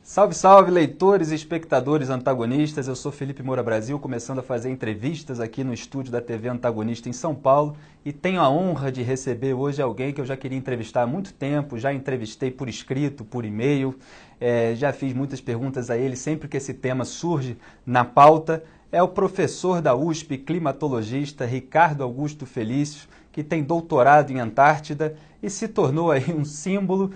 Salve, salve, leitores e espectadores antagonistas. Eu sou Felipe Moura Brasil, começando a fazer entrevistas aqui no estúdio da TV Antagonista em São Paulo e tenho a honra de receber hoje alguém que eu já queria entrevistar há muito tempo, já entrevistei por escrito, por e-mail, já fiz muitas perguntas a ele sempre que esse tema surge na pauta. É o professor da USP, climatologista Ricardo Augusto Felício, que tem doutorado em Antártida e se tornou aí um símbolo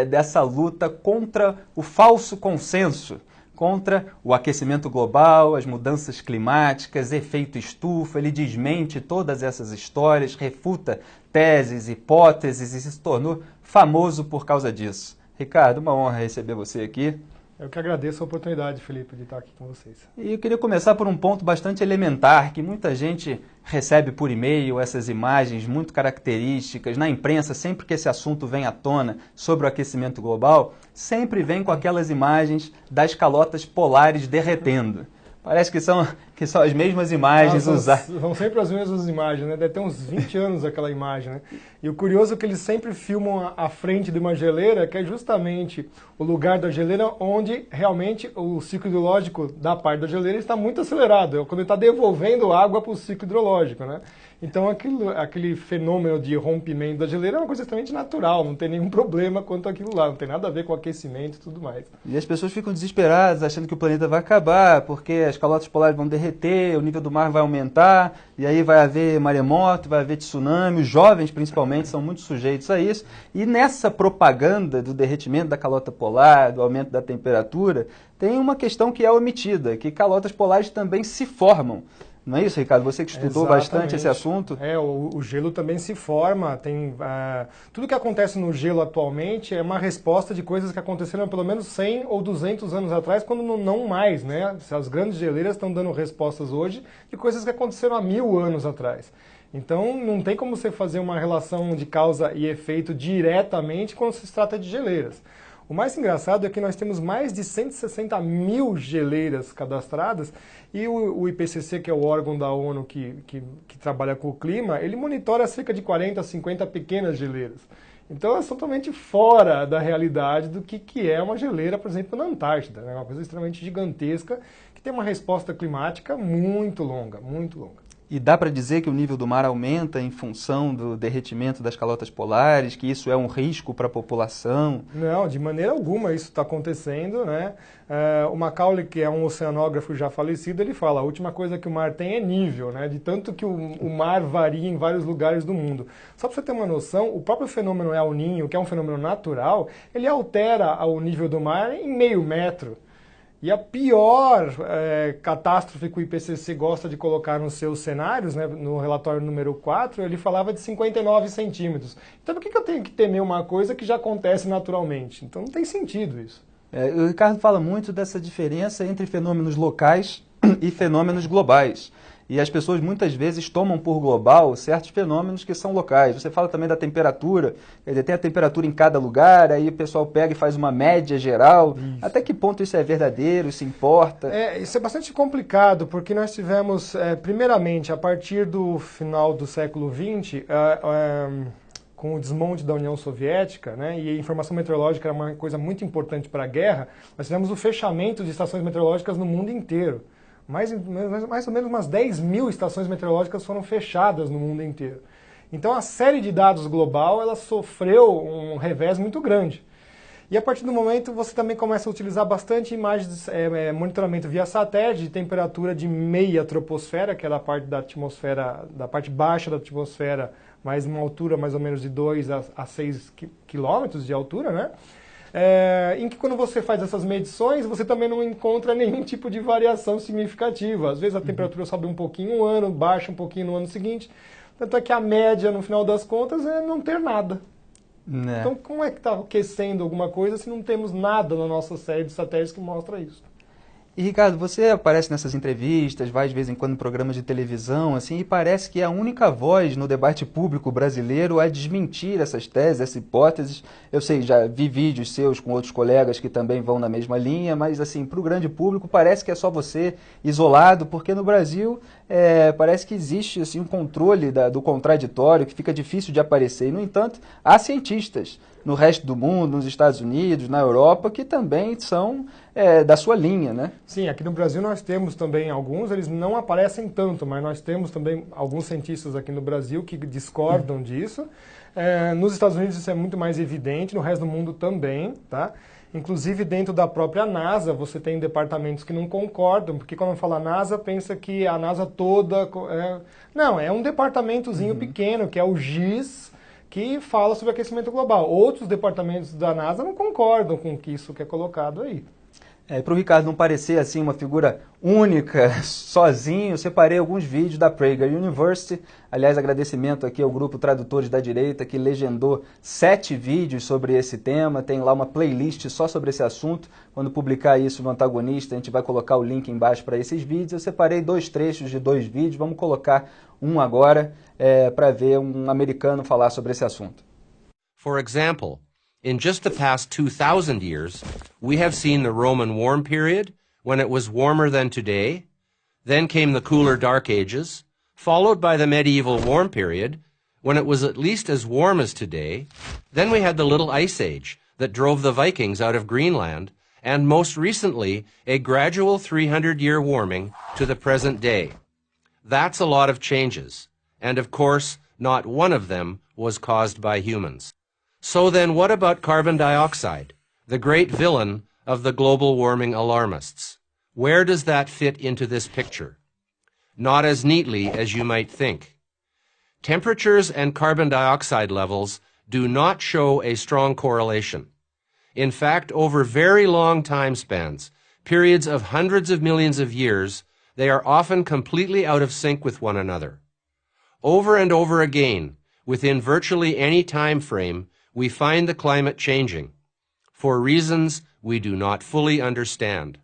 dessa luta contra o falso consenso, contra o aquecimento global, as mudanças climáticas, efeito estufa. Ele desmente todas essas histórias, refuta teses, hipóteses e se tornou famoso por causa disso. Ricardo, uma honra receber você aqui. Eu que agradeço a oportunidade, Felipe, de estar aqui com vocês. E eu queria começar por um ponto bastante elementar, que muita gente recebe por e-mail essas imagens muito características. Na imprensa, sempre que esse assunto vem à tona sobre o aquecimento global, sempre vem com aquelas imagens das calotas polares derretendo. Parece que são as mesmas imagens usadas. São sempre as mesmas imagens, né? Deve ter uns 20 anos aquela imagem, né? E o curioso é que eles sempre filmam a frente de uma geleira, que é justamente o lugar da geleira onde realmente o ciclo hidrológico da parte da geleira está muito acelerado. É quando ele está devolvendo água para o ciclo hidrológico, né? Então aquele fenômeno de rompimento da geleira é uma coisa extremamente natural, não tem nenhum problema quanto àquilo lá, não tem nada a ver com aquecimento e tudo mais. E as pessoas ficam desesperadas, achando que o planeta vai acabar, porque as calotas polares vão derreter, o nível do mar vai aumentar, e aí vai haver maremoto, vai haver tsunami. Os jovens, principalmente, são muito sujeitos a isso. E nessa propaganda do derretimento da calota polar, do aumento da temperatura, tem uma questão que é omitida, que calotas polares também se formam. Não é isso, Ricardo? Você que estudou bastante esse assunto. O gelo também se forma. Tudo que acontece no gelo atualmente é uma resposta de coisas que aconteceram há pelo menos 100 ou 200 anos atrás, quando não mais, né? As grandes geleiras estão dando respostas hoje de coisas que aconteceram há 1000 anos atrás. Então, não tem como você fazer uma relação de causa e efeito diretamente quando se trata de geleiras. O mais engraçado é que nós temos mais de 160 mil geleiras cadastradas e o IPCC, que é o órgão da ONU que trabalha com o clima, ele monitora cerca de 40, 50 pequenas geleiras. Então, elas são totalmente fora da realidade do que é uma geleira, por exemplo, na Antártida. É uma coisa extremamente gigantesca que tem uma resposta climática muito longa, muito longa. E dá para dizer que o nível do mar aumenta em função do derretimento das calotas polares, que isso é um risco para a população? Não, de maneira alguma isso está acontecendo, né? O Macaulay, que é um oceanógrafo já falecido, ele fala: a última coisa que o mar tem é nível, né? De tanto que o mar varia em vários lugares do mundo. Só para você ter uma noção, o próprio fenômeno El Niño, que é um fenômeno natural, ele altera o nível do mar em meio metro. E a pior catástrofe que o IPCC gosta de colocar nos seus cenários, né, no relatório número 4, ele falava de 59 centímetros. Então por que eu tenho que temer uma coisa que já acontece naturalmente? Então não tem sentido isso. O Ricardo fala muito dessa diferença entre fenômenos locais e fenômenos globais. E as pessoas muitas vezes tomam por global certos fenômenos que são locais. Você fala também da temperatura, quer dizer, tem a temperatura em cada lugar, aí o pessoal pega e faz uma média geral. Isso. Até que ponto isso é verdadeiro, isso importa? Isso é bastante complicado, porque nós tivemos, primeiramente, a partir do final do século XX, com o desmonte da União Soviética, né, e a informação meteorológica era uma coisa muito importante para a guerra, nós tivemos o fechamento de estações meteorológicas no mundo inteiro. Mais ou menos umas 10 mil estações meteorológicas foram fechadas no mundo inteiro. Então a série de dados global ela sofreu um revés muito grande. E a partir do momento você também começa a utilizar bastante imagens, monitoramento via satélite de temperatura de meia troposfera, que é da parte da atmosfera, da parte baixa da atmosfera, mais uma altura mais ou menos de 2 a 6 quilômetros de altura, né? Em que quando você faz essas medições, você também não encontra nenhum tipo de variação significativa. Às vezes a temperatura sobe um pouquinho um ano, baixa um pouquinho no ano seguinte. Tanto é que a média, no final das contas, é não ter nada. Então, como é que está aquecendo alguma coisa se não temos nada na nossa série de satélites que mostra isso? E, Ricardo, você aparece nessas entrevistas, vai de vez em quando em programas de televisão, assim, e parece que é a única voz no debate público brasileiro a desmentir essas teses, essas hipóteses. Eu sei, já vi vídeos seus com outros colegas que também vão na mesma linha, mas, assim, para o grande público parece que é só você isolado, porque no Brasil parece que existe, assim, um controle do contraditório que fica difícil de aparecer. E, no entanto, há cientistas no resto do mundo, nos Estados Unidos, na Europa, que também são da sua linha, né? Sim, aqui no Brasil nós temos também alguns, eles não aparecem tanto, mas nós temos também alguns cientistas aqui no Brasil que discordam disso. Nos Estados Unidos isso é muito mais evidente, no resto do mundo também, tá? Inclusive dentro da própria NASA você tem departamentos que não concordam, porque quando fala NASA, pensa que a NASA toda... Não, é um departamentozinho pequeno, que é o GIS, que fala sobre aquecimento global. Outros departamentos da NASA não concordam com isso que é colocado aí. Para o Ricardo não parecer assim uma figura única, sozinho, eu separei alguns vídeos da Prager University. Aliás, agradecimento aqui ao grupo Tradutores da Direita, que legendou 7 vídeos sobre esse tema. Tem lá uma playlist só sobre esse assunto. Quando publicar isso no Antagonista, a gente vai colocar o link embaixo para esses vídeos. Eu separei 2 trechos de 2 vídeos. Vamos colocar um agora para ver um americano falar sobre esse assunto. For example, in just the past 2,000 years, we have seen the Roman warm period, when it was warmer than today. Then came the cooler Dark Ages, followed by the medieval warm period, when it was at least as warm as today. Then we had the Little Ice Age, that drove the Vikings out of Greenland, and most recently, a gradual 300-year warming to the present day. That's a lot of changes, and of course, not one of them was caused by humans. So then what about carbon dioxide, the great villain of the global warming alarmists? Where does that fit into this picture? Not as neatly as you might think. Temperatures and carbon dioxide levels do not show a strong correlation. In fact, over very long time spans, periods of hundreds of millions of years, they are often completely out of sync with one another. Over and over again, within virtually any time frame, we find the climate changing, for reasons we do not fully understand.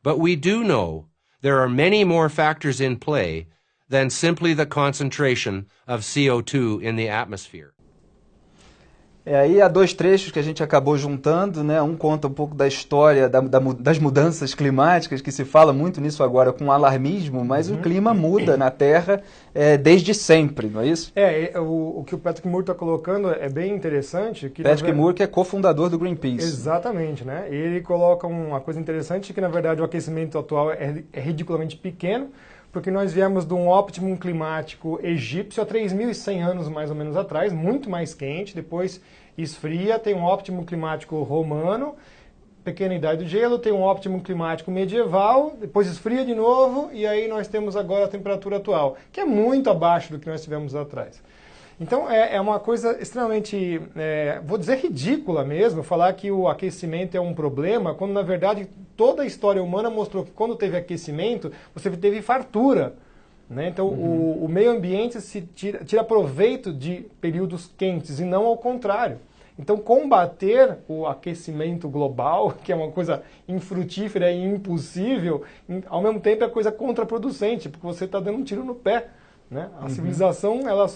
But we do know there are many more factors in play than simply the concentration of CO2 in the atmosphere. Aí há 2 trechos que a gente acabou juntando, né? Um conta um pouco da história das mudanças climáticas, que se fala muito nisso agora com alarmismo, mas o clima muda na Terra desde sempre, não é isso? O que o Patrick Moore está colocando é bem interessante. Patrick Moore, que é cofundador do Greenpeace. Exatamente, né? Ele coloca uma coisa interessante, que na verdade o aquecimento atual é ridiculamente pequeno, porque nós viemos de um óptimo climático egípcio há 3.100 anos mais ou menos atrás, muito mais quente, depois esfria, tem um óptimo climático romano, pequena idade do gelo, tem um óptimo climático medieval, depois esfria de novo, e aí nós temos agora a temperatura atual, que é muito abaixo do que nós tivemos atrás. Então é uma coisa extremamente, vou dizer ridícula mesmo, falar que o aquecimento é um problema, quando na verdade toda a história humana mostrou que quando teve aquecimento, você teve fartura. Né? Então o meio ambiente tira proveito de períodos quentes e não ao contrário. Então combater o aquecimento global, que é uma coisa infrutífera e impossível, ao mesmo tempo é coisa contraproducente, porque você está dando um tiro no pé. Né? A civilização ela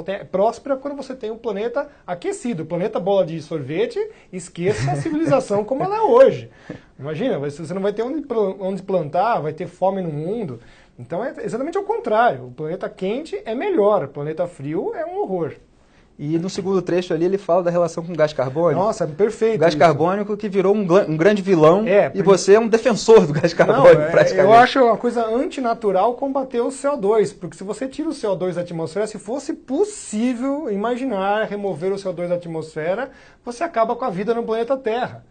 é próspera quando você tem um planeta aquecido. O planeta bola de sorvete, esqueça a civilização como ela é hoje. Imagina, você não vai ter onde plantar, vai ter fome no mundo. Então é exatamente o contrário. O planeta quente é melhor, o planeta frio é um horror. E no segundo trecho ali ele fala da relação com o gás carbônico. Nossa, perfeito. O gás carbônico que virou um grande vilão porque... e você é um defensor do gás carbônico, praticamente. Eu acho uma coisa antinatural combater o CO2, porque se você tira o CO2 da atmosfera, se fosse possível imaginar remover o CO2 da atmosfera, você acaba com a vida no planeta Terra.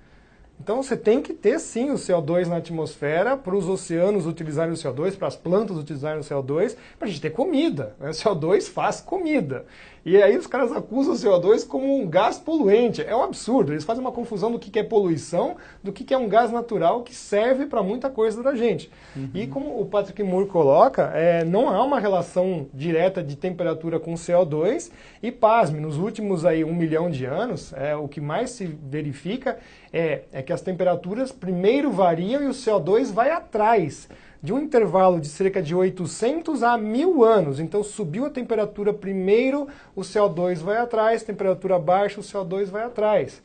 Então você tem que ter sim o CO2 na atmosfera, para os oceanos utilizarem o CO2, para as plantas utilizarem o CO2, para a gente ter comida. Né? O CO2 faz comida. E aí os caras acusam o CO2 como um gás poluente. É um absurdo. Eles fazem uma confusão do que é poluição, do que é um gás natural que serve para muita coisa da gente. E como o Patrick Moore coloca, não há uma relação direta de temperatura com CO2. E pasme, nos últimos 1 milhão de anos, o que mais se verifica é que as temperaturas primeiro variam e o CO2 vai atrás, de um intervalo de cerca de 800 a 1.000 anos. Então subiu a temperatura primeiro, o CO2 vai atrás, temperatura baixa, o CO2 vai atrás.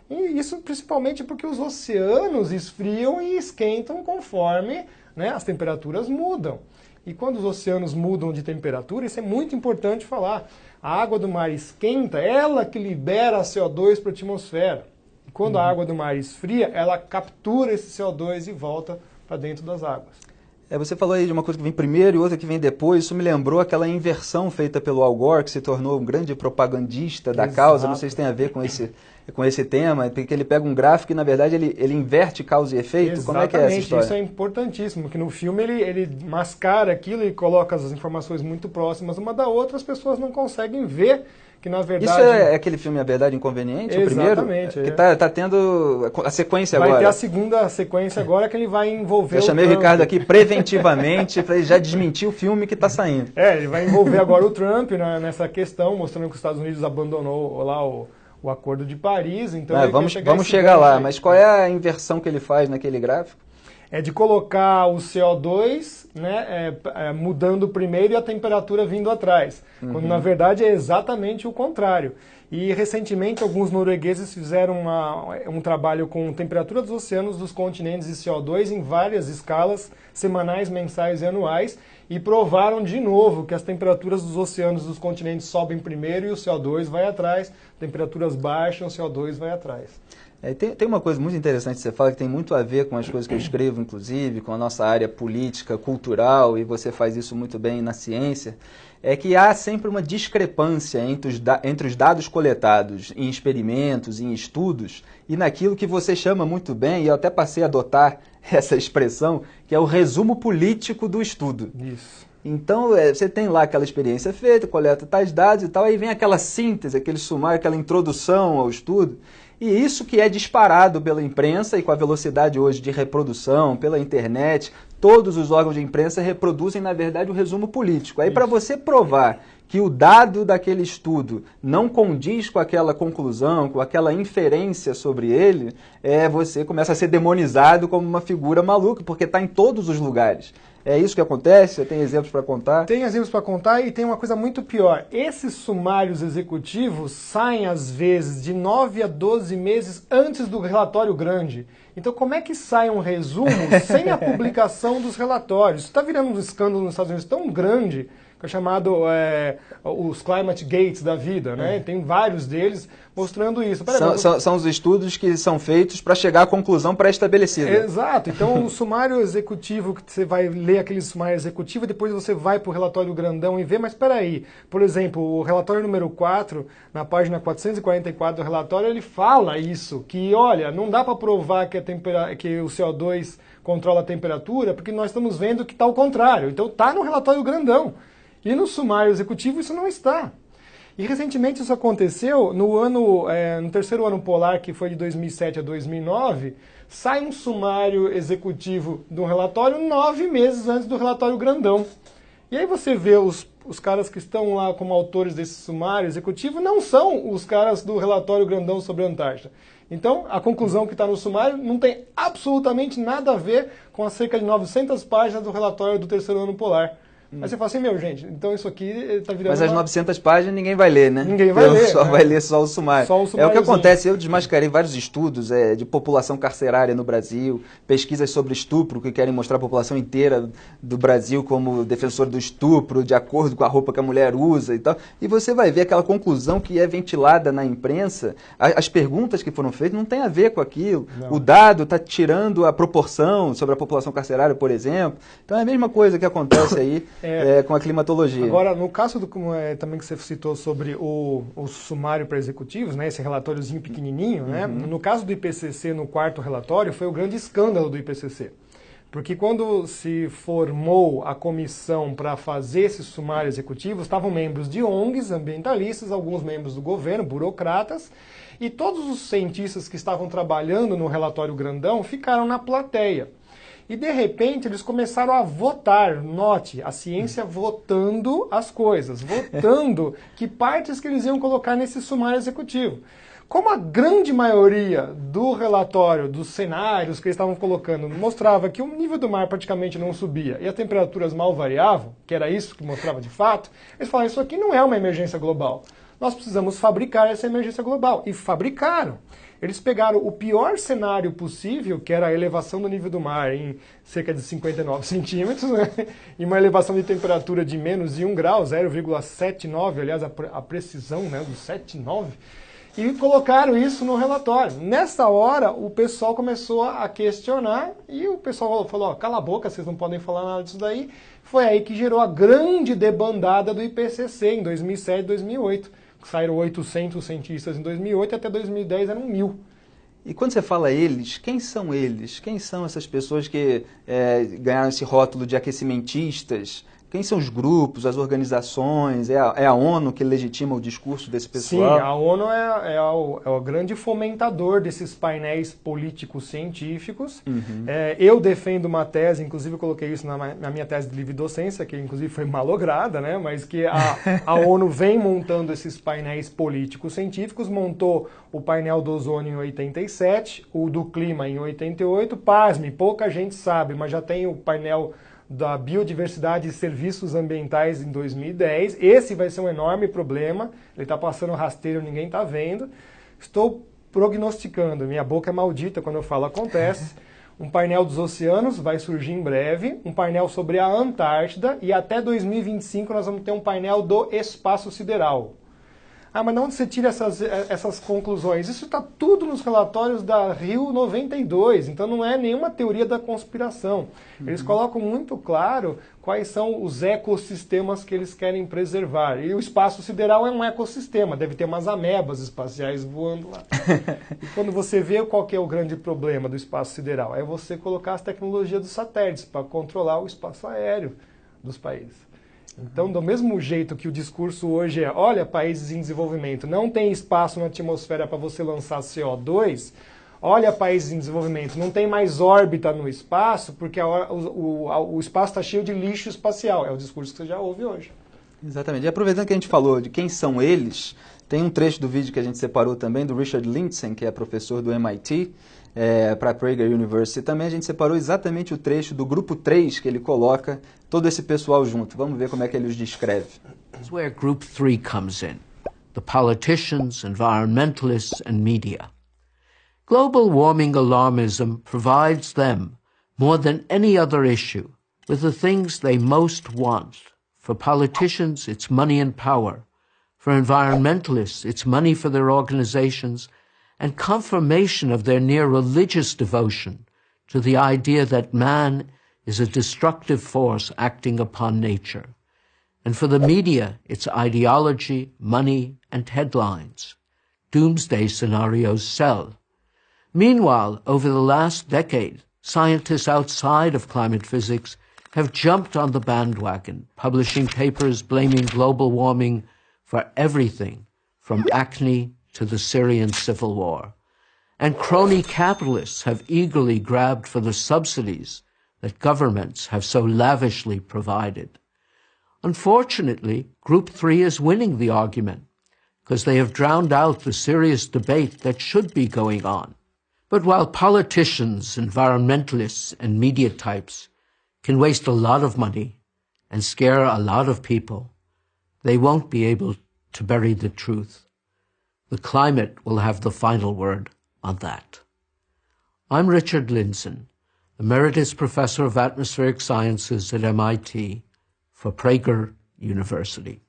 E isso principalmente porque os oceanos esfriam e esquentam conforme, né, as temperaturas mudam. E quando os oceanos mudam de temperatura, isso é muito importante falar. A água do mar esquenta, ela que libera CO2 para a atmosfera. E quando a água do mar esfria, ela captura esse CO2 e volta para dentro das águas. Você falou aí de uma coisa que vem primeiro e outra que vem depois. Isso me lembrou aquela inversão feita pelo Al Gore, que se tornou um grande propagandista da causa. Não sei se tem a ver com esse tema, porque ele pega um gráfico e, na verdade, ele inverte causa e efeito. Exatamente. Como é que é essa história? Isso é importantíssimo, que no filme ele mascara aquilo e coloca as informações muito próximas uma da outra, as pessoas não conseguem ver que, na verdade... Isso é aquele filme A Verdade Inconveniente, o primeiro? Exatamente. Que tá tendo a sequência agora. Vai ter a segunda sequência agora, que ele vai envolver Eu chamei o Ricardo aqui preventivamente para ele já desmentir o filme que está saindo. Ele vai envolver agora o Trump nessa questão, mostrando que os Estados Unidos abandonou lá o Acordo de Paris. Então vamos chegar lá, mas qual é a inversão que ele faz naquele gráfico? É de colocar o CO2 mudando primeiro e a temperatura vindo atrás, quando na verdade é exatamente o contrário. E recentemente alguns noruegueses fizeram um trabalho com temperatura dos oceanos, dos continentes e CO2 em várias escalas, semanais, mensais e anuais, e provaram de novo que as temperaturas dos oceanos dos continentes sobem primeiro e o CO2 vai atrás, temperaturas baixam, o CO2 vai atrás. Tem uma coisa muito interessante que você fala, que tem muito a ver com as coisas que eu escrevo, inclusive, com a nossa área política, cultural, e você faz isso muito bem na ciência, é que há sempre uma discrepância entre os dados coletados em experimentos, em estudos, e naquilo que você chama muito bem, e eu até passei a adotar essa expressão, que é o resumo político do estudo. Isso. Então, você tem lá aquela experiência feita, coleta tais dados e tal, aí vem aquela síntese, aquele sumário, aquela introdução ao estudo, e isso que é disparado pela imprensa e com a velocidade hoje de reprodução, pela internet, todos os órgãos de imprensa reproduzem, na verdade, o resumo político. Aí, para você provar que o dado daquele estudo não condiz com aquela conclusão, com aquela inferência sobre ele, você começa a ser demonizado como uma figura maluca, porque está em todos os lugares. É isso que acontece? Você tem exemplos para contar? Tem exemplos para contar e tem uma coisa muito pior. Esses sumários executivos saem, às vezes, de 9 a 12 meses antes do relatório grande. Então, como é que sai um resumo sem a publicação dos relatórios? Isso está virando um escândalo nos Estados Unidos tão grande, que é chamado os Climate Gates da vida, né? Tem vários deles mostrando isso. São os estudos que são feitos para chegar à conclusão pré-estabelecida. Exato. Então, o sumário executivo, que você vai ler aquele sumário executivo e depois você vai para o relatório grandão e vê, mas espera aí. Por exemplo, o relatório número 4, na página 444 do relatório, ele fala isso, que, olha, não dá para provar que o CO2 controla a temperatura, porque nós estamos vendo que está o contrário. Então, está no relatório grandão. E no sumário executivo isso não está. E recentemente isso aconteceu no terceiro ano polar, que foi de 2007 a 2009, sai um sumário executivo do relatório 9 meses antes do relatório grandão. E aí você vê os caras que estão lá como autores desse sumário executivo não são os caras do relatório grandão sobre a Antártida. Então, a conclusão que está no sumário não tem absolutamente nada a ver com as cerca de 900 páginas do relatório do terceiro ano polar. Mas você fala assim, gente, então isso aqui está virando... Mas as 900 páginas ninguém vai ler, né? Ninguém vai ler. Só vai ler só o sumário. Só o é o que acontece, eu desmascarei vários estudos de população carcerária no Brasil, pesquisas sobre estupro, que querem mostrar a população inteira do Brasil como defensor do estupro, de acordo com a roupa que a mulher usa e tal. E você vai ver aquela conclusão que é ventilada na imprensa, as perguntas que foram feitas não tem a ver com aquilo. Não. O dado está tirando a proporção sobre a população carcerária, por exemplo. Então é a mesma coisa que acontece aí. Com a climatologia. Agora, no caso também que você citou sobre o sumário para executivos, né, esse relatóriozinho pequenininho, né, no caso do IPCC, no quarto relatório, foi o grande escândalo do IPCC. Porque quando se formou a comissão para fazer esse sumário executivo, estavam membros de ONGs, ambientalistas, alguns membros do governo, burocratas, e todos os cientistas que estavam trabalhando no relatório grandão ficaram na plateia. E, de repente, eles começaram a votar, note, a ciência votando as coisas, votando que partes que eles iam colocar nesse sumário executivo. Como a grande maioria do relatório, dos cenários que eles estavam colocando, mostrava que o nível do mar praticamente não subia e as temperaturas mal variavam, que era isso que mostrava de fato, eles falaram, isso aqui não é uma emergência global. Nós precisamos fabricar essa emergência global. E fabricaram. Eles pegaram o pior cenário possível, que era a elevação do nível do mar em cerca de 59 centímetros, né? E uma elevação de temperatura de menos de 1 grau, 0,79, aliás, a precisão, né, do 7,9, e colocaram isso no relatório. Nessa hora, o pessoal começou a questionar e o pessoal falou, ó, cala a boca, vocês não podem falar nada disso daí. Foi aí que gerou a grande debandada do IPCC em 2007 e 2008. Saíram 800 cientistas em 2008 e até 2010 eram 1.000. E quando você fala eles, quem são eles? Quem são essas pessoas que ganharam esse rótulo de aquecimentistas? Quem são os grupos, as organizações? É a ONU que legitima o discurso desse pessoal? Sim, a ONU é o grande fomentador desses painéis políticos científicos. Uhum. Eu defendo uma tese, inclusive eu coloquei isso na minha tese de livre docência, que inclusive foi malograda, né? Mas que a ONU vem montando esses painéis políticos científicos, montou o painel do ozônio em 87, o do clima em 88, pasme, pouca gente sabe, mas já tem o painel da biodiversidade e serviços ambientais em 2010. Esse vai ser um enorme problema. Ele está passando rasteiro, ninguém está vendo. Estou prognosticando, minha boca é maldita quando eu falo acontece. Um painel dos oceanos vai surgir em breve, um painel sobre a Antártida e até 2025 nós vamos ter um painel do espaço sideral. Ah, mas de onde você tira essas conclusões? Isso está tudo nos relatórios da Rio 92, então não é nenhuma teoria da conspiração. Eles colocam muito claro quais são os ecossistemas que eles querem preservar. E o espaço sideral é um ecossistema, deve ter umas amebas espaciais voando lá. E quando você vê qual que é o grande problema do espaço sideral, é você colocar as tecnologias dos satélites para controlar o espaço aéreo dos países. Então, do mesmo jeito que o discurso hoje é, olha, países em desenvolvimento, não tem espaço na atmosfera para você lançar CO2, olha, países em desenvolvimento, não tem mais órbita no espaço, porque o espaço está cheio de lixo espacial. É o discurso que você já ouve hoje. Exatamente. E aproveitando que a gente falou de quem são eles, tem um trecho do vídeo que a gente separou também, do Richard Lindzen, que é professor do MIT, para a Prager University. Também a gente separou exatamente o trecho do grupo 3, que ele coloca todo esse pessoal junto. Vamos ver como é que ele os descreve. That's where group 3 comes in. The politicians, environmentalists and media. Global warming alarmism provides them, more than any other issue, with the things they most want. For politicians, it's money and power. For environmentalists, it's money for their organizations and confirmation of their near religious devotion to the idea that man is a destructive force acting upon nature. And for the media, it's ideology, money, and headlines. Doomsday scenarios sell. Meanwhile, over the last decade, scientists outside of climate physics have jumped on the bandwagon, publishing papers blaming global warming for everything, from acne to the Syrian civil war. And crony capitalists have eagerly grabbed for the subsidies that governments have so lavishly provided. Unfortunately, Group 3 is winning the argument because they have drowned out the serious debate that should be going on. But while politicians, environmentalists, and media types can waste a lot of money and scare a lot of people, they won't be able to bury the truth. The climate will have the final word on that. I'm Richard Lindzen, Emeritus Professor of Atmospheric Sciences at MIT for Prager University.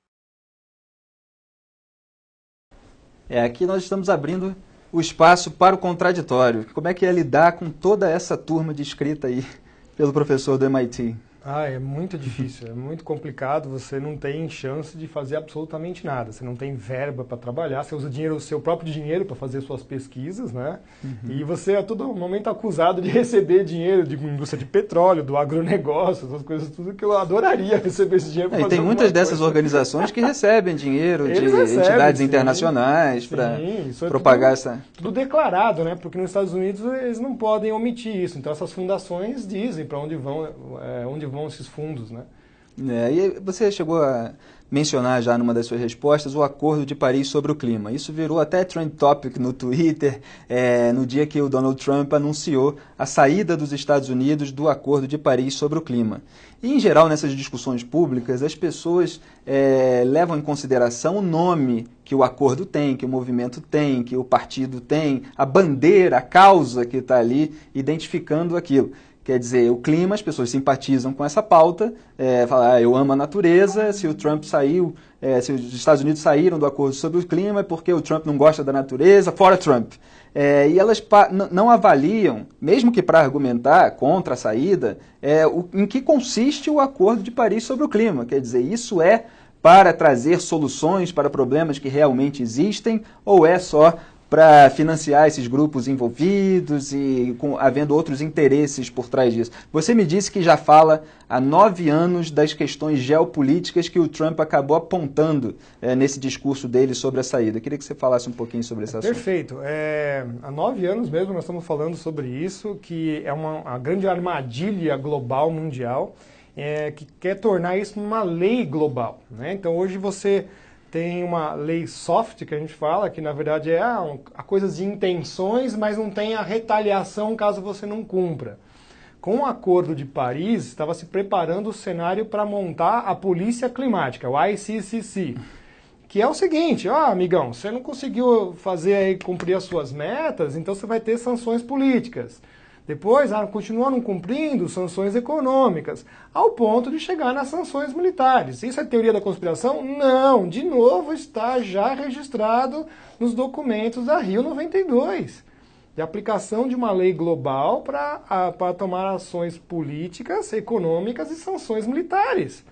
Aqui nós estamos abrindo o espaço para o contraditório. Como é que é lidar com toda essa turma descrita aí pelo professor do MIT? É muito difícil, é muito complicado, você não tem chance de fazer absolutamente nada, você não tem verba para trabalhar, você usa o seu próprio dinheiro para fazer suas pesquisas, né? Uhum. E você é a todo momento acusado de receber dinheiro de indústria de petróleo, do agronegócio, essas coisas tudo que eu adoraria receber esse dinheiro para fazer. E tem muitas dessas organizações que recebem dinheiro de entidades internacionais para propagar essa... Tudo declarado, né? Porque nos Estados Unidos eles não podem omitir isso, então essas fundações dizem para onde vão esses fundos, né? E você chegou a mencionar já numa das suas respostas o Acordo de Paris sobre o clima. Isso virou até trend topic no Twitter no dia que o Donald Trump anunciou a saída dos Estados Unidos do Acordo de Paris sobre o clima. E, em geral, nessas discussões públicas, as pessoas levam em consideração o nome que o acordo tem, que o movimento tem, que o partido tem, a bandeira, a causa que está ali identificando aquilo. Quer dizer, o clima, as pessoas simpatizam com essa pauta, falam, eu amo a natureza, se o Trump saiu, se os Estados Unidos saíram do acordo sobre o clima é porque o Trump não gosta da natureza, fora Trump. E elas não avaliam, mesmo que para argumentar contra a saída, em que consiste o Acordo de Paris sobre o clima. Quer dizer, isso é para trazer soluções para problemas que realmente existem ou é só para financiar esses grupos envolvidos e havendo outros interesses por trás disso? Você me disse que já fala há 9 anos das questões geopolíticas que o Trump acabou apontando nesse discurso dele sobre a saída. Eu queria que você falasse um pouquinho sobre esse assunto. Perfeito. Há 9 anos mesmo nós estamos falando sobre isso, que é uma grande armadilha global, mundial, que quer tornar isso uma lei global, né? Então hoje você tem uma lei soft, que a gente fala, que na verdade é a coisa de intenções, mas não tem a retaliação caso você não cumpra. Com o Acordo de Paris, estava se preparando o cenário para montar a Polícia Climática, o ICCC, que é o seguinte, amigão, você não conseguiu fazer aí cumprir as suas metas, então você vai ter sanções políticas. Depois, continua não cumprindo, sanções econômicas, ao ponto de chegar nas sanções militares. Isso é teoria da conspiração? Não, de novo está já registrado nos documentos da Rio 92, de aplicação de uma lei global para tomar ações políticas, econômicas e sanções militares.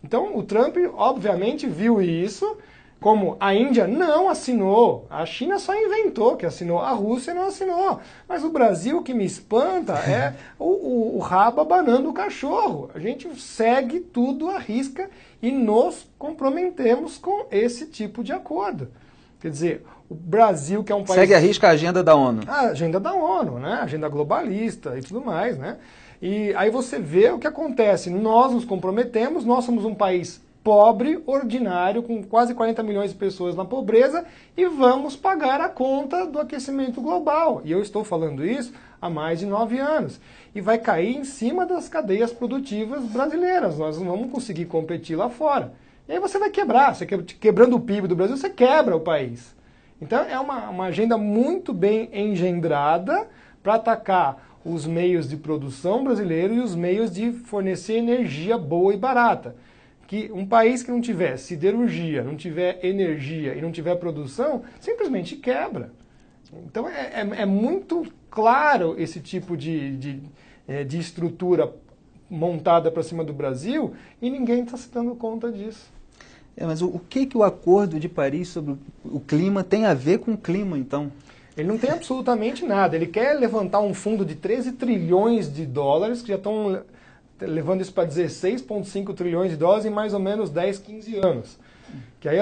Então, o Trump, obviamente, viu isso. Como a Índia não assinou, a China só inventou que assinou, a Rússia não assinou. Mas o Brasil, o que me espanta é o rabo abanando o cachorro. A gente segue tudo à risca e nos comprometemos com esse tipo de acordo. Quer dizer, o Brasil, que é um país... Segue à risca a agenda da ONU. A agenda da ONU, né? A agenda globalista e tudo mais, né? E aí você vê o que acontece. Nós nos comprometemos, nós somos um país pobre, ordinário, com quase 40 milhões de pessoas na pobreza, e vamos pagar a conta do aquecimento global. E eu estou falando isso há mais de 9 anos. E vai cair em cima das cadeias produtivas brasileiras. Nós não vamos conseguir competir lá fora. E aí você vai quebrar. Você quebrando o PIB do Brasil, você quebra o país. Então é uma agenda muito bem engendrada para atacar os meios de produção brasileiros e os meios de fornecer energia boa e barata. Que um país que não tiver siderurgia, não tiver energia e não tiver produção, simplesmente quebra. Então é muito claro esse tipo de estrutura montada para cima do Brasil e ninguém está se dando conta disso. Mas o que o Acordo de Paris sobre o clima tem a ver com o clima, então? Ele não tem absolutamente nada. Ele quer levantar um fundo de 13 trilhões de dólares, que já estão levando isso para 16,5 trilhões de dólares em mais ou menos 10, 15 anos. Que aí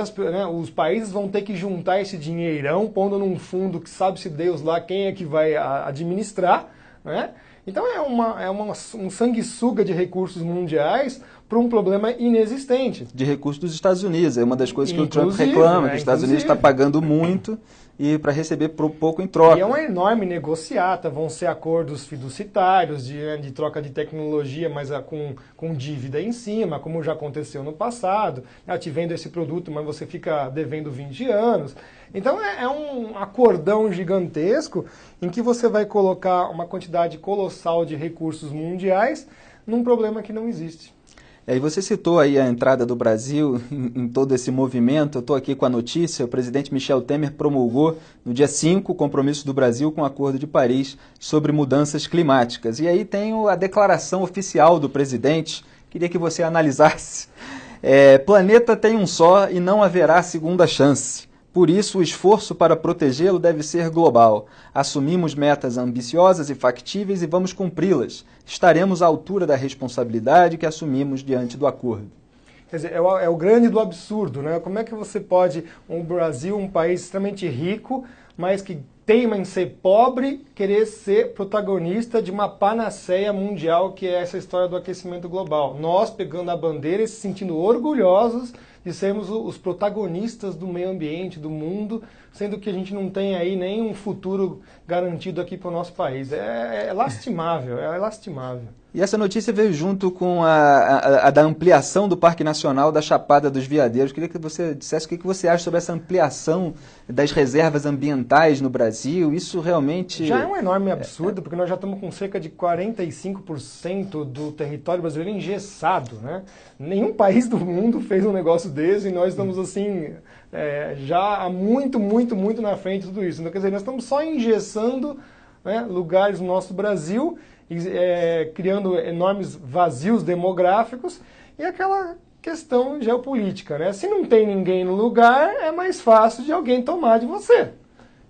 os países vão ter que juntar esse dinheirão, pondo num fundo que sabe-se Deus lá quem é que vai administrar, né? Então um sanguessuga de recursos mundiais para um problema inexistente. De recursos dos Estados Unidos, é uma das coisas que o Trump reclama, que os Estados Unidos está pagando muito e para receber pouco em troca. E é uma enorme negociata, vão ser acordos fiduciários de troca de tecnologia, mas com dívida em cima, como já aconteceu no passado. Te vendo esse produto, mas você fica devendo 20 anos. Então é um acordão gigantesco em que você vai colocar uma quantidade colossal de recursos mundiais num problema que não existe. E você citou aí a entrada do Brasil em todo esse movimento. Eu estou aqui com a notícia. O presidente Michel Temer promulgou no dia 5 o compromisso do Brasil com o Acordo de Paris sobre mudanças climáticas. E aí tem a declaração oficial do presidente. Queria que você analisasse. Planeta tem um só e não haverá segunda chance. Por isso, o esforço para protegê-lo deve ser global. Assumimos metas ambiciosas e factíveis e vamos cumpri-las. Estaremos à altura da responsabilidade que assumimos diante do acordo. Quer dizer, é o grande do absurdo, né? Como é que você pode, o Brasil, um país extremamente rico, mas que teima em ser pobre, querer ser protagonista de uma panaceia mundial que é essa história do aquecimento global. Nós pegando a bandeira e se sentindo orgulhosos de sermos os protagonistas do meio ambiente, do mundo, sendo que a gente não tem aí nenhum futuro garantido aqui para o nosso país. É lastimável, é lastimável. E essa notícia veio junto com a da ampliação do Parque Nacional da Chapada dos Veadeiros. Queria que você dissesse o que você acha sobre essa ampliação das reservas ambientais no Brasil. Isso realmente... Já é um enorme absurdo, porque nós já estamos com cerca de 45% do território brasileiro engessado, né? Nenhum país do mundo fez um negócio desse e nós estamos assim, já há muito na frente de tudo isso. Então, quer dizer, nós estamos só engessando, né, lugares no nosso Brasil, criando enormes vazios demográficos e aquela questão geopolítica, né? Se não tem ninguém no lugar, é mais fácil de alguém tomar de você.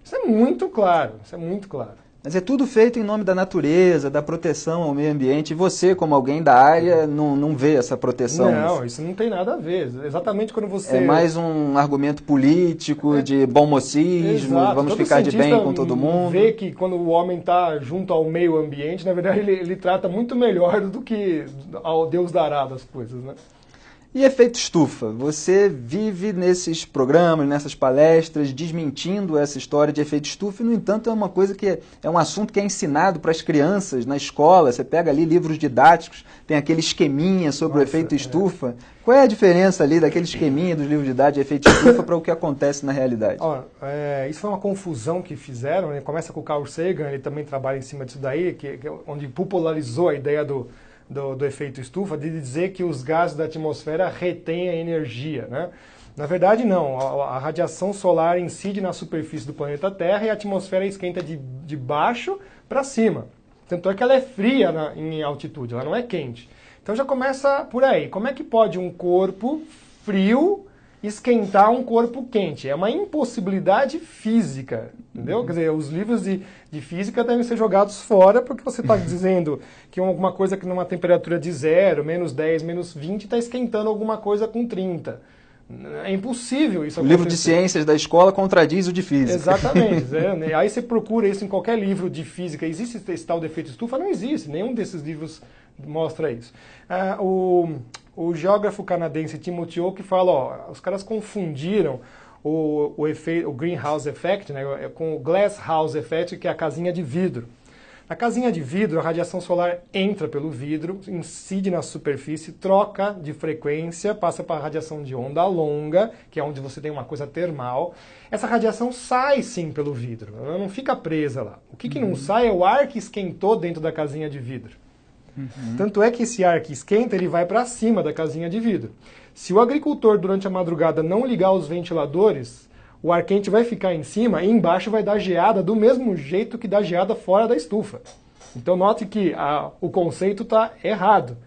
Isso é muito claro, isso é muito claro. Mas é tudo feito em nome da natureza, da proteção ao meio ambiente. E você, como alguém da área, não vê essa proteção? Não, isso não tem nada a ver. Exatamente quando você... É mais um argumento político, de bom mocismo, Exato. vamos Todo ficar de bem com todo mundo. Vê que quando o homem está junto ao meio ambiente, na verdade ele trata muito melhor do que ao Deus dará das coisas, né? E efeito estufa? Você vive nesses programas, nessas palestras, desmentindo essa história de efeito estufa, e, no entanto, é uma coisa que é um assunto que é ensinado para as crianças na escola. Você pega ali livros didáticos, tem aquele esqueminha sobre o efeito estufa. Qual é a diferença ali daquele esqueminha dos livros didáticos de efeito estufa para o que acontece na realidade? Isso foi uma confusão que fizeram, né? Começa com o Carl Sagan, ele também trabalha em cima disso daí, onde popularizou a ideia do efeito estufa, de dizer que os gases da atmosfera retêm a energia, né? Na verdade, não. A radiação solar incide na superfície do planeta Terra e a atmosfera esquenta de baixo para cima. Tanto é que ela é fria em altitude, ela não é quente. Então já começa por aí. Como é que pode um corpo frio esquentar um corpo quente? É uma impossibilidade física, entendeu? Quer dizer, os livros de física devem ser jogados fora porque você está dizendo que alguma coisa que numa temperatura de 0, menos 10, menos 20, está esquentando alguma coisa com 30. É impossível isso acontecer. O livro de ciências da escola contradiz o de física. Exatamente. Aí você procura isso em qualquer livro de física. Existe esse tal de efeito estufa? Não existe. Nenhum desses livros mostra isso. O geógrafo canadense Timothy Oakes fala, os caras confundiram o greenhouse effect, né, com o glasshouse effect, que é a casinha de vidro. Na casinha de vidro, a radiação solar entra pelo vidro, incide na superfície, troca de frequência, passa para a radiação de onda longa, que é onde você tem uma coisa termal. Essa radiação sai sim pelo vidro, ela não fica presa lá. O que não sai é o ar que esquentou dentro da casinha de vidro. Tanto é que esse ar que esquenta, ele vai para cima da casinha de vidro. Se o agricultor, durante a madrugada, não ligar os ventiladores, o ar quente vai ficar em cima e embaixo vai dar geada do mesmo jeito que dá geada fora da estufa. Então note que o conceito está errado.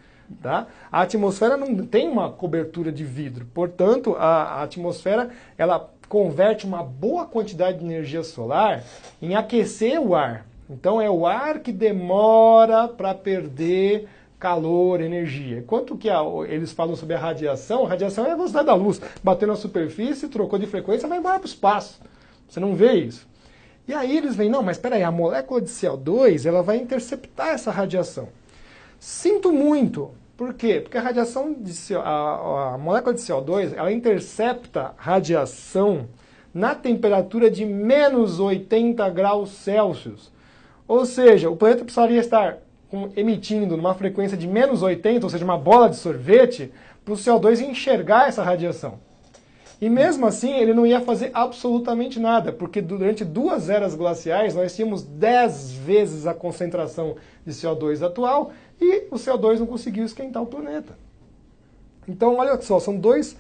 Tá? A atmosfera não tem uma cobertura de vidro, portanto a atmosfera ela converte uma boa quantidade de energia solar em aquecer o ar. Então é o ar que demora para perder calor, energia. Enquanto que eles falam sobre a radiação é a velocidade da luz. Bateu na superfície, trocou de frequência, vai embora para o espaço. Você não vê isso. E aí eles veem, não, mas espera aí, a molécula de CO2 ela vai interceptar essa radiação. Sinto muito. Por quê? Porque a radiação a molécula de CO2 ela intercepta radiação na temperatura de menos 80 graus Celsius. Ou seja, o planeta precisaria estar emitindo numa frequência de menos 80, ou seja, uma bola de sorvete, para o CO2 enxergar essa radiação. E mesmo assim, ele não ia fazer absolutamente nada, porque durante 2 eras glaciais nós tínhamos 10 vezes a concentração de CO2 atual e o CO2 não conseguiu esquentar o planeta. Então, olha só, são duas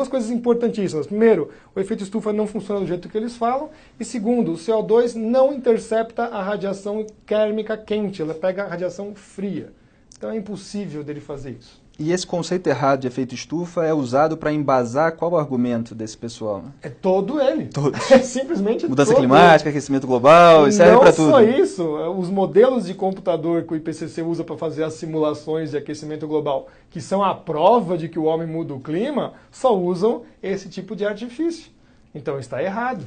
coisas importantíssimas. Primeiro, o efeito estufa não funciona do jeito que eles falam. E segundo, o CO2 não intercepta a radiação térmica quente, ela pega a radiação fria. Então é impossível dele fazer isso. E esse conceito errado de efeito estufa é usado para embasar qual o argumento desse pessoal? Né? É todo ele. Todo. É simplesmente mudança climática, aquecimento global, serve para tudo. Não só isso, os modelos de computador que o IPCC usa para fazer as simulações de aquecimento global, que são a prova de que o homem muda o clima, só usam esse tipo de artifício. Então está errado.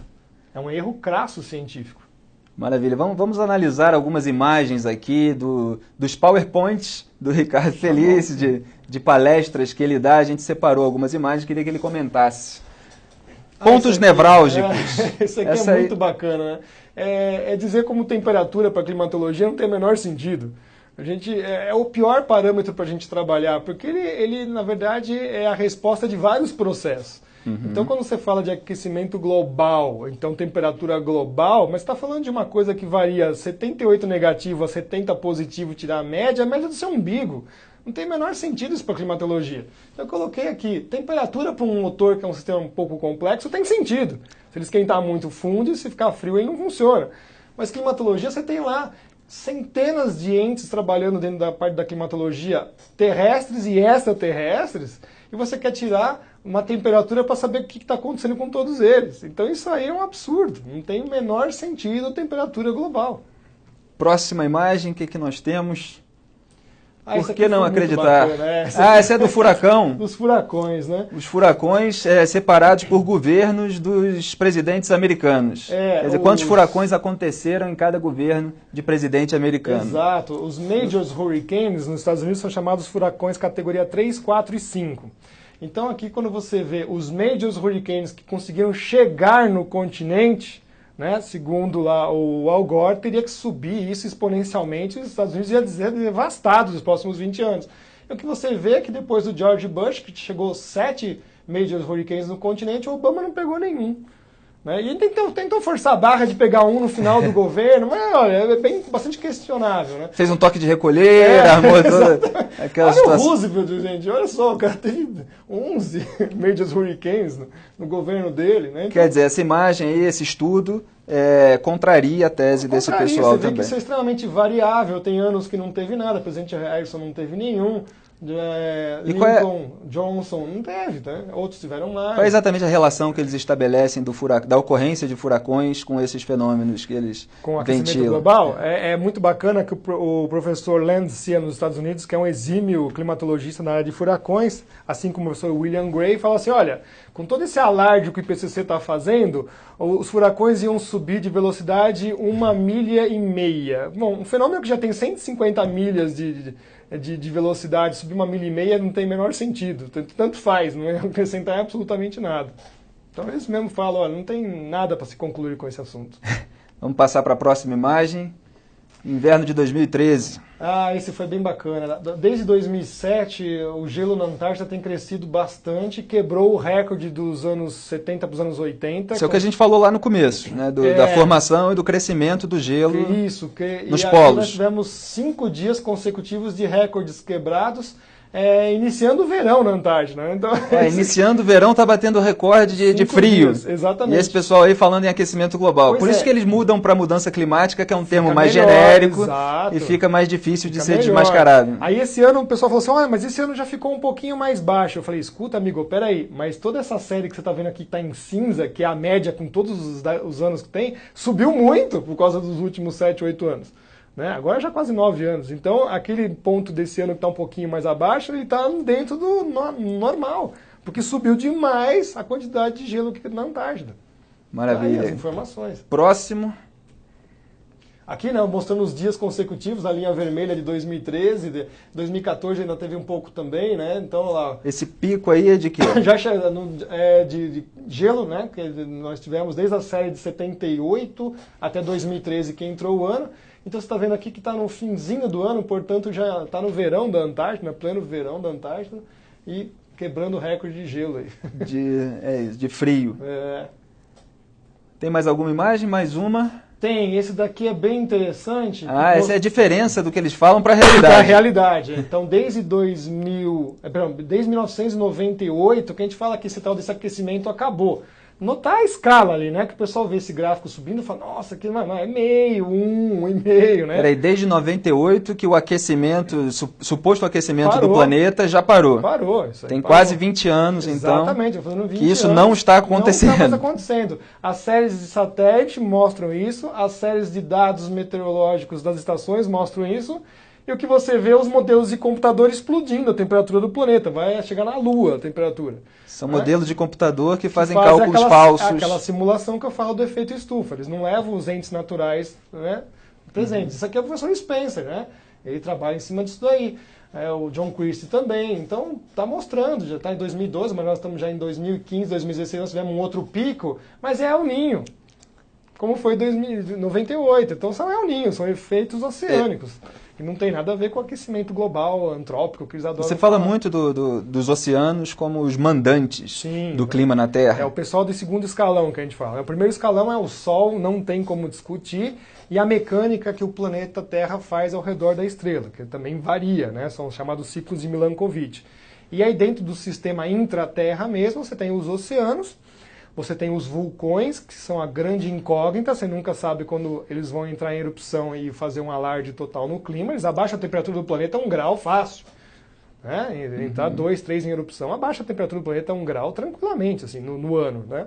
É um erro crasso científico. Maravilha. Vamos analisar algumas imagens aqui dos PowerPoints do Ricardo Felice, de palestras que ele dá. A gente separou algumas imagens, queria que ele comentasse. Pontos nevrálgicos. Isso aqui é muito bacana, né? É dizer como temperatura para climatologia não tem o menor sentido. É o pior parâmetro para a gente trabalhar, porque ele, na verdade, é a resposta de vários processos. Então, quando você fala de aquecimento global, então temperatura global, mas está falando de uma coisa que varia 78 negativo a 70 positivo, tirar a média do seu umbigo. Não tem o menor sentido isso para climatologia. Então, eu coloquei aqui, temperatura para um motor que é um sistema um pouco complexo tem sentido. Se ele esquentar muito, funde, se ficar frio, ele não funciona. Mas climatologia, você tem lá centenas de entes trabalhando dentro da parte da climatologia, terrestres e extraterrestres, e você quer tirar uma temperatura para saber o que está acontecendo com todos eles. Então isso aí é um absurdo, não tem o menor sentido a temperatura global. Próxima imagem, o que nós temos? Por que não foi acreditar? Bacana, essa é do furacão? Dos furacões, né? Os furacões separados por governos dos presidentes americanos. Quer dizer, quantos furacões aconteceram em cada governo de presidente americano? Exato. Os Major Hurricanes nos Estados Unidos são chamados furacões categoria 3, 4 e 5. Então aqui quando você vê os Major Hurricanes que conseguiram chegar no continente, né, segundo lá o Al Gore, teria que subir isso exponencialmente e os Estados Unidos iam ser devastados nos próximos 20 anos. E o que você vê é que depois do George Bush, que chegou 7 Major Hurricanes no continente, o Obama não pegou nenhum. Né? E tentou forçar a barra de pegar um no final do governo, mas olha, é bastante questionável. Né? Fez um toque de recolher, armou toda aquela situação. Olha o Roosevelt, gente, olha só, o cara teve 11 Major Hurricanes no governo dele. Né? Então, quer dizer, essa imagem aí, esse estudo, contraria a tese desse pessoal você vê também. Que isso é extremamente variável, tem anos que não teve nada, o presidente Harrison não teve nenhum, Lincoln, Johnson não teve, né? Outros tiveram mais. Qual é exatamente a relação que eles estabelecem da ocorrência de furacões com esses fenômenos que eles com o aquecimento ventilam? global? É muito bacana que o professor Landseer nos Estados Unidos, que é um exímio climatologista na área de furacões, assim como o professor William Gray, fala assim, olha, com todo esse alarde que o IPCC está fazendo, os furacões iam subir de velocidade 1,5 milha. Bom, um fenômeno que já tem 150 milhas de velocidade, subir 1,5 milha não tem o menor sentido. Tanto faz, não é acrescentar absolutamente nada. Então eles mesmo falam, olha, não tem nada para se concluir com esse assunto. Vamos passar para a próxima imagem. Inverno de 2013. Esse foi bem bacana. Desde 2007, o gelo na Antártida tem crescido bastante, quebrou o recorde dos anos 70 para os anos 80. Isso é o que a gente falou lá no começo, né? Da formação e do crescimento do gelo nos polos. Nós tivemos 5 dias consecutivos de recordes quebrados, iniciando o verão na Antártida. Né? Então, iniciando o verão está batendo recorde de frio. Dias, exatamente. E esse pessoal aí falando em aquecimento global. Por isso que eles mudam para mudança climática, que é um termo mais genérico, exato. E fica mais difícil de ser desmascarado. Aí esse ano o pessoal falou assim, mas esse ano já ficou um pouquinho mais baixo. Eu falei, escuta amigo, peraí, mas toda essa série que você está vendo aqui que está em cinza, que é a média com todos os anos que tem, subiu muito por causa dos últimos 7, 8 anos. Né? Agora já quase 9 anos. Então, aquele ponto desse ano que está um pouquinho mais abaixo, ele está dentro do normal. Porque subiu demais a quantidade de gelo que na Antártida. Maravilha. Aí as informações. Próximo. Aqui, né, mostrando os dias consecutivos, a linha vermelha de 2013, 2014 ainda teve um pouco também, né? Então, lá... Esse pico aí é de quê? Já de gelo, né? Que nós tivemos desde a série de 78 até 2013 que entrou o ano. Então você está vendo aqui que está no finzinho do ano, portanto já está no verão da Antártida, pleno verão da Antártida, e quebrando o recorde de gelo aí. De frio. Tem mais alguma imagem? Mais uma? Tem, esse daqui é bem interessante. Essa é a diferença do que eles falam para a realidade. Para a realidade. Então, desde 1998, que a gente fala que esse tal desse aquecimento acabou. Notar a escala ali, né? Que o pessoal vê esse gráfico subindo e fala, nossa, que é meio, 1,5, né? Peraí, desde 98 que o aquecimento, suposto aquecimento do planeta já parou. Parou. Tem quase 20 anos, exatamente, então, que isso não está acontecendo. Não está mais acontecendo. As séries de satélite mostram isso, as séries de dados meteorológicos das estações mostram isso, E o que você vê é os modelos de computador explodindo a temperatura do planeta. Vai chegar na Lua a temperatura. São modelos de computador que fazem fazem cálculos falsos. Aquela simulação que eu falo do efeito estufa. Eles não levam os entes naturais, né, presentes. Isso aqui é o professor Spencer, né? Ele trabalha em cima disso daí. O John Christie também. Então, está mostrando. Já está em 2012, mas nós estamos já em 2015, 2016, nós tivemos um outro pico. Mas é El Niño, como foi em 98. Então, são El Niño, são efeitos oceânicos. E não tem nada a ver com o aquecimento global, antrópico, que eles adoram. Você fala muito dos oceanos como os mandantes do clima na Terra. É o pessoal do segundo escalão que a gente fala. O primeiro escalão é o Sol, não tem como discutir, e a mecânica que o planeta Terra faz ao redor da estrela, que também varia, né? São chamados ciclos de Milankovitch. E aí dentro do sistema intra-Terra mesmo, você tem os oceanos, você tem os vulcões, que são a grande incógnita, você nunca sabe quando eles vão entrar em erupção e fazer um alarde total no clima. Eles abaixam a temperatura do planeta 1 grau fácil. Né? Entrar 2, 3 em erupção, abaixa a temperatura do planeta 1 grau tranquilamente, assim, no ano. Né?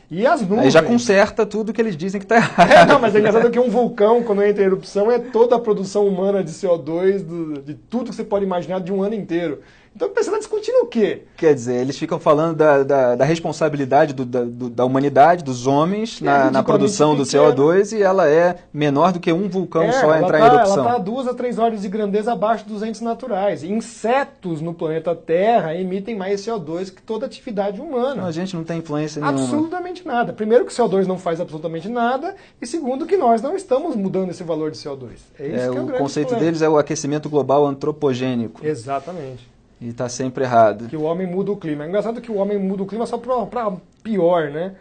E as nuvens... Aí já conserta tudo que eles dizem que está errado. Não, mas é engraçado que um vulcão, quando entra em erupção, é toda a produção humana de CO2, de tudo que você pode imaginar de um ano inteiro. Então, pensando discutindo o quê? Quer dizer, eles ficam falando da responsabilidade da humanidade, dos homens, na produção do CO2, e ela é menor do que um vulcão só entrar em erupção. Ela está 2 a 3 ordens de grandeza abaixo dos entes naturais. Insetos no planeta Terra emitem mais CO2 que toda atividade humana. Então, a gente não tem influência nenhuma. Absolutamente nada. Primeiro que o CO2 não faz absolutamente nada, e segundo que nós não estamos mudando esse valor de CO2. É isso que é o grande conceito problema. deles é o aquecimento global antropogênico. Exatamente. E está sempre errado. Que o homem muda o clima. É engraçado que o homem muda o clima só para pior, né?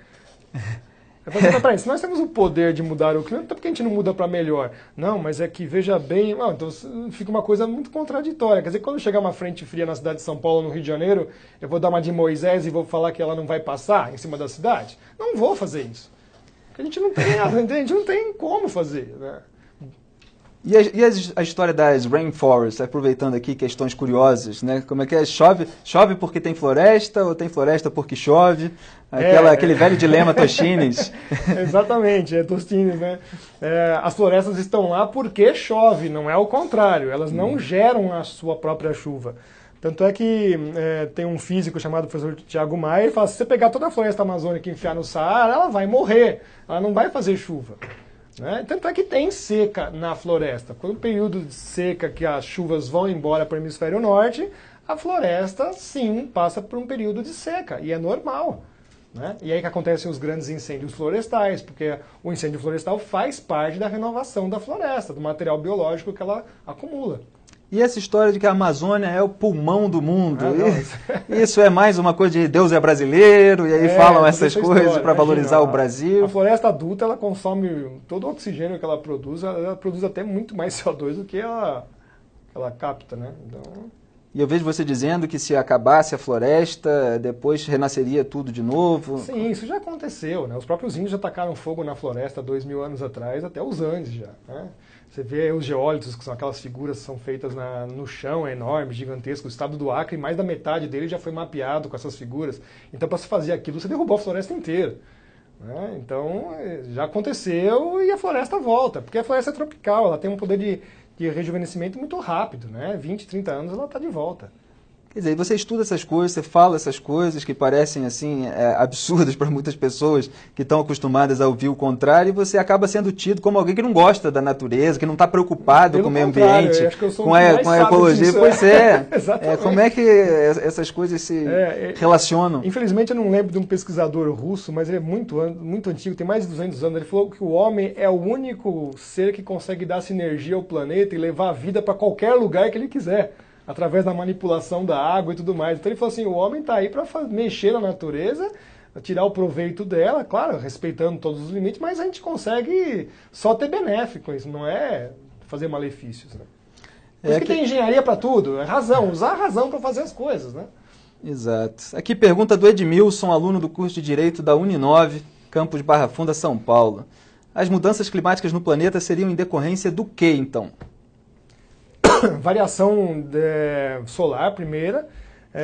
Peraí, se nós temos o poder de mudar o clima, então por que a gente não muda para melhor? Não, mas é que, veja bem, então fica uma coisa muito contraditória. Quer dizer, quando chegar uma frente fria na cidade de São Paulo, no Rio de Janeiro, eu vou dar uma de Moisés e vou falar que ela não vai passar em cima da cidade? Não vou fazer isso. Porque a gente não tem como fazer, né? E a história das rainforests, aproveitando aqui questões curiosas, né? Como é que é? Chove porque tem floresta ou tem floresta porque chove? Aquele velho dilema Tostines. Exatamente, Tostines, né? As florestas estão lá porque chove, não é o contrário. Elas não geram a sua própria chuva. Tanto é que tem um físico chamado professor Tiago Maia, ele fala, se você pegar toda a floresta amazônica e enfiar no Saara, ela vai morrer, ela não vai fazer chuva. Né? Tanto é que tem seca na floresta. Quando o período de seca que as chuvas vão embora para o hemisfério norte, a floresta, sim, passa por um período de seca, e é normal. Né? E aí que acontecem os grandes incêndios florestais, porque o incêndio florestal faz parte da renovação da floresta, do material biológico que ela acumula. E essa história de que a Amazônia é o pulmão do mundo, isso é mais uma coisa de Deus é brasileiro, e aí falam essas coisas para valorizar o Brasil. A floresta adulta, ela consome todo o oxigênio que ela produz até muito mais CO2 do que ela capta, né? Então... E eu vejo você dizendo que se acabasse a floresta, depois renasceria tudo de novo. Sim, isso já aconteceu, né? Os próprios índios já tacaram fogo na floresta 2000 anos atrás, até os Andes já, né? Você vê os geólitos, que são aquelas figuras que são feitas no chão, enormes, gigantescos. O estado do Acre, mais da metade dele já foi mapeado com essas figuras. Então, para se fazer aquilo, você derrubou a floresta inteira. Né? Então, já aconteceu e a floresta volta, porque a floresta é tropical, ela tem um poder de rejuvenescimento muito rápido. Né? 20, 30 anos ela está de volta. Quer dizer, você estuda essas coisas, você fala essas coisas que parecem assim absurdas para muitas pessoas que estão acostumadas a ouvir o contrário, e você acaba sendo tido como alguém que não gosta da natureza, que não está preocupado com o meio ambiente, com a ecologia. Disso, pois é. Como é que essas coisas se relacionam? Infelizmente eu não lembro de um pesquisador russo, mas ele é muito antigo, tem mais de 200 anos. Ele falou que o homem é o único ser que consegue dar sinergia ao planeta e levar a vida para qualquer lugar que ele quiser, através da manipulação da água e tudo mais. Então ele falou assim, o homem está aí para mexer na natureza, tirar o proveito dela, claro, respeitando todos os limites, mas a gente consegue só ter benéfico isso, não é fazer malefícios. Né? Por isso que tem engenharia para tudo, é razão, usar a razão para fazer as coisas. Né? Exato. Aqui pergunta do Edmilson, aluno do curso de Direito da Uninove, campus Barra Funda, São Paulo. As mudanças climáticas no planeta seriam em decorrência do que, então? Variação solar, primeira,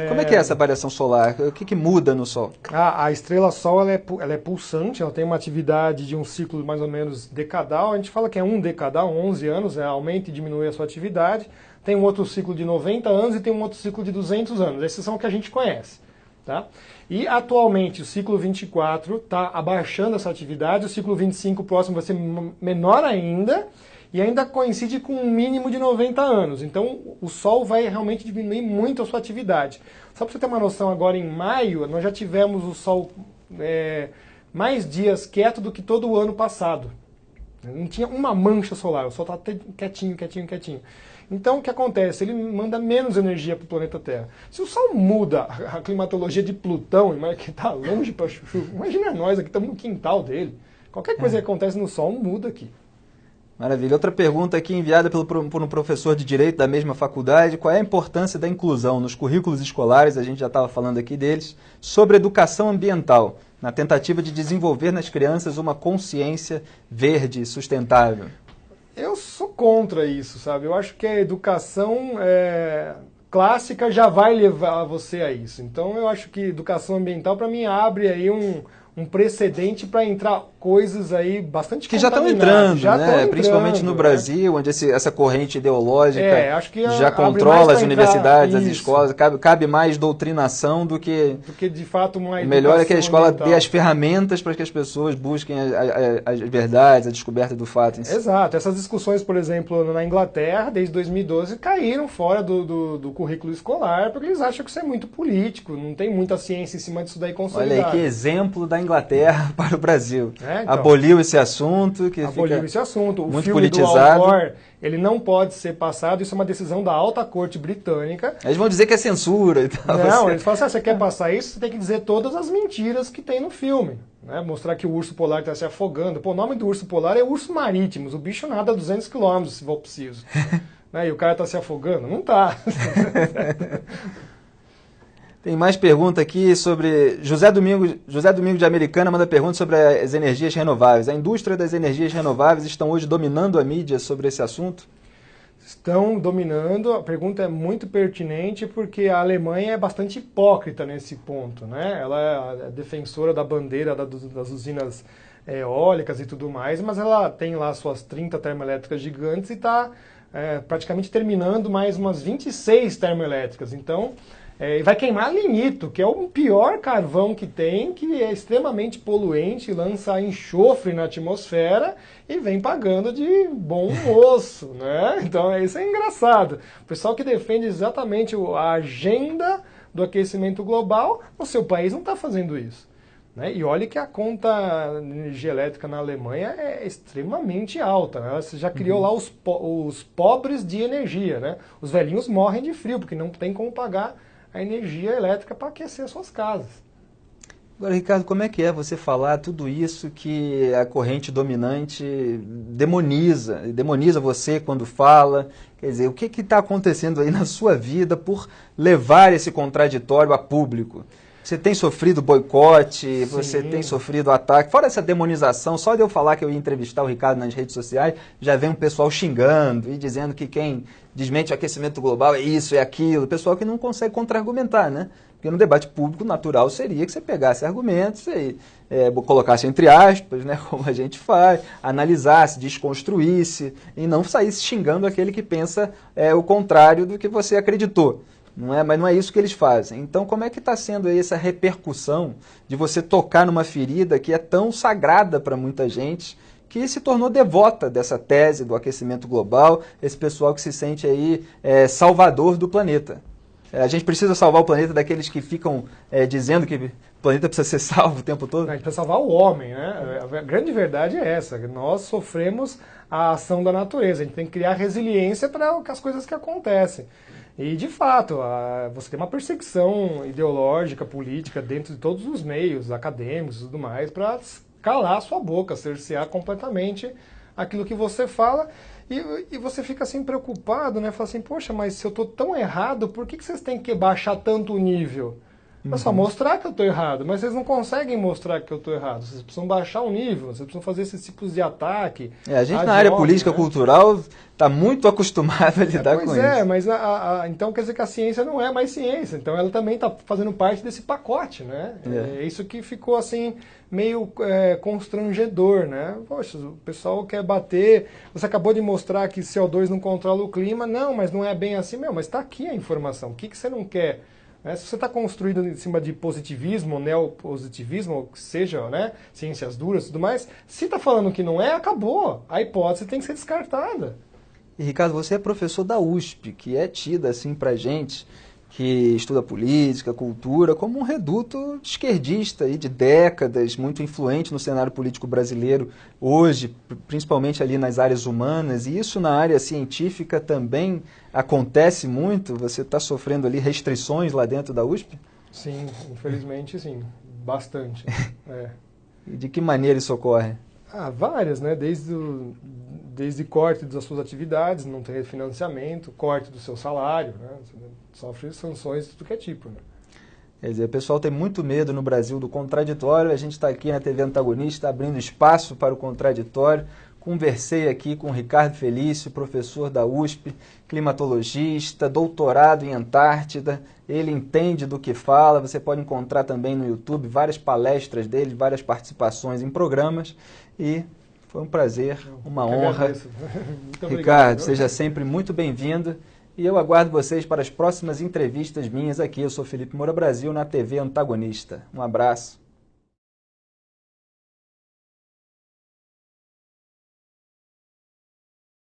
Como é que é essa variação solar? O que muda no Sol? A estrela Sol ela é pulsante, ela tem uma atividade de um ciclo mais ou menos decadal. A gente fala que é um decadal, 11 anos, aumenta e diminui a sua atividade. Tem um outro ciclo de 90 anos e tem um outro ciclo de 200 anos. Esses são o que a gente conhece. Tá? E atualmente o ciclo 24 está abaixando essa atividade, o ciclo 25 próximo vai ser menor ainda, e ainda coincide com um mínimo de 90 anos. Então, o Sol vai realmente diminuir muito a sua atividade. Só para você ter uma noção, agora em maio, nós já tivemos o Sol mais dias quieto do que todo o ano passado. Não tinha uma mancha solar, o Sol está quietinho. Então, o que acontece? Ele manda menos energia para o planeta Terra. Se o Sol muda a climatologia de Plutão, que está longe para chuchu, imagina nós aqui, estamos no quintal dele. Qualquer coisa que acontece no Sol muda aqui. Maravilha. Outra pergunta aqui enviada por um professor de Direito da mesma faculdade. Qual é a importância da inclusão nos currículos escolares, a gente já estava falando aqui deles, sobre educação ambiental, na tentativa de desenvolver nas crianças uma consciência verde e sustentável? Eu sou contra isso, sabe? Eu acho que a educação clássica já vai levar você a isso. Então eu acho que educação ambiental, para mim, abre aí um precedente para entrar coisas aí bastante que já estão entrando, né? Principalmente no Brasil, onde essa corrente ideológica acho que já controla as universidades, as escolas. Cabe mais doutrinação do que de fato uma o melhor é que a escola dê as ferramentas para que as pessoas busquem as verdades, a descoberta do fato em si. Exato. Essas discussões, por exemplo, na Inglaterra, desde 2012, caíram fora do currículo escolar, porque eles acham que isso é muito político, não tem muita ciência em cima disso daí consolidada. Olha aí que exemplo da Inglaterra para o Brasil. Então, aboliu esse assunto, que aboliu esse assunto. O muito filme politizado. Do Al Gore, ele não pode ser passado, isso é uma decisão da alta corte britânica. Eles vão dizer que é censura e tal. Não, eles falam assim, você quer passar isso, você tem que dizer todas as mentiras que tem no filme. Né? Mostrar que o urso polar está se afogando. Pô, o nome do urso polar é urso marítimos, o bicho nada a 200 km se for preciso. Né? E o cara está se afogando? Não está. Tem mais pergunta aqui sobre... José Domingo de Americana manda pergunta sobre as energias renováveis. A indústria das energias renováveis estão hoje dominando a mídia sobre esse assunto? Estão dominando. A pergunta é muito pertinente porque a Alemanha é bastante hipócrita nesse ponto. Né? Ela é a defensora da bandeira das usinas eólicas e tudo mais, mas ela tem lá suas 30 termoelétricas gigantes e está praticamente terminando mais umas 26 termoelétricas. Então... vai queimar lignito, que é o pior carvão que tem, que é extremamente poluente, lança enxofre na atmosfera e vem pagando de bom moço, né? Então isso é engraçado. O pessoal que defende exatamente a agenda do aquecimento global, o seu país não está fazendo isso. Né? E olha que a conta de energia elétrica na Alemanha é extremamente alta. Né? Você já criou lá os pobres de energia. Né? Os velhinhos morrem de frio, porque não tem como pagar a energia elétrica para aquecer suas casas. Agora, Ricardo, como é que é você falar tudo isso que a corrente dominante demoniza você quando fala? Quer dizer, o que está acontecendo aí na sua vida por levar esse contraditório a público? Você tem sofrido boicote, você tem sofrido ataque. Fora essa demonização, só de eu falar que eu ia entrevistar o Ricardo nas redes sociais, já vem um pessoal xingando e dizendo que quem desmente o aquecimento global é isso, é aquilo. O pessoal que não consegue contra-argumentar, né? Porque no debate público natural seria que você pegasse argumentos e colocasse entre aspas, né, como a gente faz, analisasse, desconstruísse e não saísse xingando aquele que pensa o contrário do que você acreditou. Mas não é isso que eles fazem. Então, como é que está sendo aí essa repercussão de você tocar numa ferida que é tão sagrada para muita gente, que se tornou devota dessa tese do aquecimento global, esse pessoal que se sente aí salvador do planeta? A gente precisa salvar o planeta daqueles que ficam dizendo que o planeta precisa ser salvo o tempo todo? A gente precisa salvar o homem, né? A grande verdade é essa, que nós sofremos a ação da natureza, a gente tem que criar resiliência para as coisas que acontecem. E, de fato, você tem uma perseguição ideológica, política, dentro de todos os meios acadêmicos e tudo mais, para calar a sua boca, cercear completamente aquilo que você fala. E você fica assim preocupado, né? Fala assim, poxa, mas se eu estou tão errado, por que vocês têm que baixar tanto o nível? É só mostrar que eu estou errado, mas vocês não conseguem mostrar que eu estou errado. Vocês precisam baixar o nível, vocês precisam fazer esses tipos de ataque. A gente na área política cultural está muito acostumado a lidar com isso. Pois é, mas então quer dizer que a ciência não é mais ciência, então ela também está fazendo parte desse pacote, né? É isso que ficou assim meio constrangedor, né? Poxa, o pessoal quer bater, você acabou de mostrar que CO2 não controla o clima, não, mas não é bem assim, mas está aqui a informação, o que você não quer? Se você está construído em cima de positivismo, neopositivismo, ou que seja, né, ciências duras e tudo mais, se está falando que não é, acabou. A hipótese tem que ser descartada. E, Ricardo, você é professor da USP, que é tida, assim, pra gente, que estuda política, cultura, como um reduto esquerdista aí de décadas, muito influente no cenário político brasileiro hoje, principalmente ali nas áreas humanas, e isso na área científica também acontece muito? Você está sofrendo ali restrições lá dentro da USP? Sim, infelizmente sim, bastante. E de que maneira isso ocorre? Várias, né? Desde corte das suas atividades, não ter financiamento, corte do seu salário, né? Sofre sanções de tudo que é tipo, né? Quer dizer, o pessoal tem muito medo no Brasil do contraditório, a gente está aqui na TV Antagonista abrindo espaço para o contraditório. Conversei aqui com o Ricardo Felício, professor da USP, climatologista, doutorado em Antártida. Ele entende do que fala, você pode encontrar também no YouTube várias palestras dele, várias participações em programas. E foi um prazer, uma honra. Muito obrigado. Ricardo, seja sempre muito bem-vindo. E eu aguardo vocês para as próximas entrevistas minhas aqui. Eu sou Felipe Moura Brasil, na TV Antagonista. Um abraço.